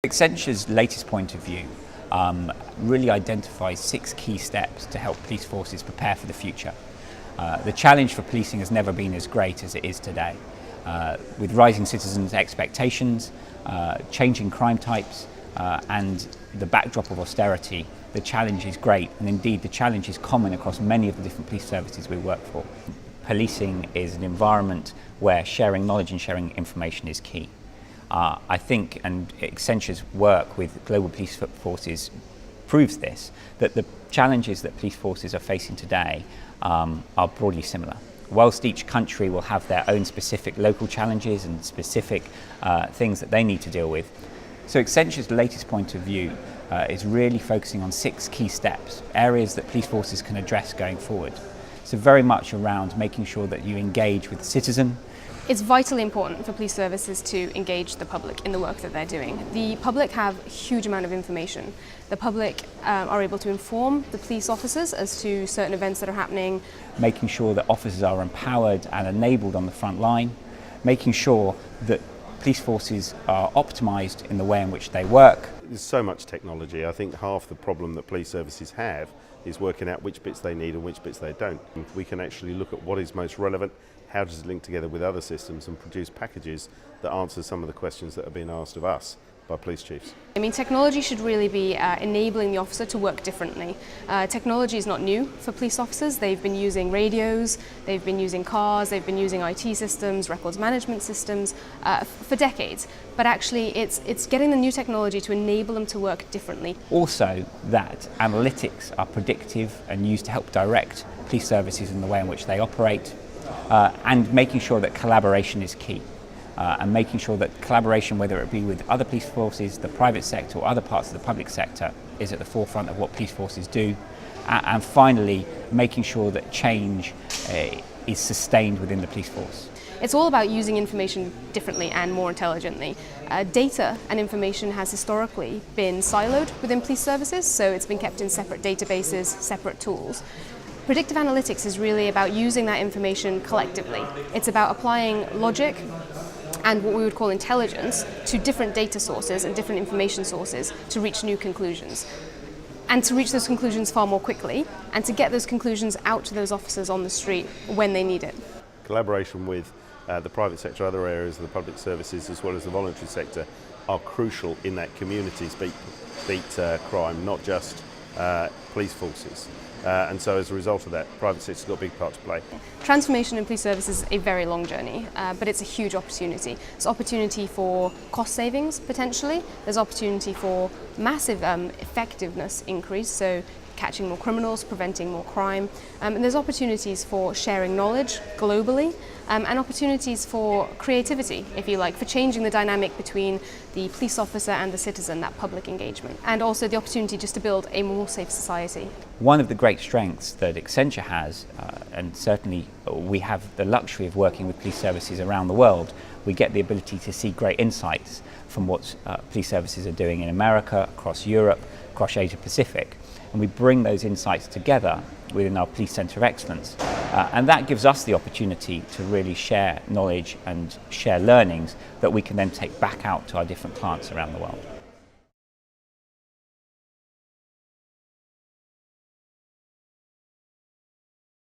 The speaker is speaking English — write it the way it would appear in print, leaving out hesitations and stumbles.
Accenture's latest point of view really identifies 6 key steps to help police forces prepare for the future. The challenge for policing has never been as great as it is today. With rising citizens' expectations, changing crime types, and the backdrop of austerity, the challenge is great, and indeed the challenge is common across many of the different police services we work for. Policing is an environment where sharing knowledge and sharing information is key. I think, and Accenture's work with global police forces proves this, that the challenges that police forces are facing today are broadly similar. Whilst each country will have their own specific local challenges and specific things that they need to deal with, so Accenture's latest point of view is really focusing on 6 key steps, areas that police forces can address going forward. So very much around making sure that you engage with the citizen. It's vitally important for police services to engage the public in the work that they're doing. The public have a huge amount of information. The public are able to inform the police officers as to certain events that are happening. Making sure that officers are empowered and enabled on the front line. Making sure that police forces are optimised in the way in which they work. There's so much technology. I think half the problem that police services have is working out which bits they need and which bits they don't. We can actually look at what is most relevant, how does it link together with other systems, and produce packages that answer some of the questions that are being asked of us by police chiefs. I mean, technology should really be enabling the officer to work differently. Technology is not new for police officers. They've been using radios, they've been using cars, they've been using IT systems, records management systems for decades. But actually it's getting the new technology to enable them to work differently. Also that analytics are predictive and used to help direct police services in the way in which they operate, and making sure that collaboration is key. And making sure that collaboration, whether it be with other police forces, the private sector or other parts of the public sector, is at the forefront of what police forces do. And finally, making sure that change is sustained within the police force. It's all about using information differently and more intelligently. Data and information has historically been siloed within police services, so it's been kept in separate databases, separate tools. Predictive analytics is really about using that information collectively. It's about applying logic and what we would call intelligence to different data sources and different information sources to reach new conclusions. And to reach those conclusions far more quickly, and to get those conclusions out to those officers on the street when they need it. Collaboration with the private sector, other areas of the public services, as well as the voluntary sector, are crucial in that communities beat crime, not just police forces. And so as a result of that, private sector's got a big part to play. Transformation in police services is a very long journey, but it's a huge opportunity. There's opportunity for cost savings, potentially. There's opportunity for massive effectiveness increase, so catching more criminals, preventing more crime. And there's opportunities for sharing knowledge globally, and opportunities for creativity, if you like, for changing the dynamic between the police officer and the citizen, that public engagement. And also the opportunity just to build a more safe society. One of the great strengths that Accenture has, and certainly we have the luxury of working with police services around the world, we get the ability to see great insights from what police services are doing in America, across Europe, across Asia Pacific. And we bring those insights together within our Police Centre of Excellence. And that gives us the opportunity to really share knowledge and share learnings that we can then take back out to our different clients around the world.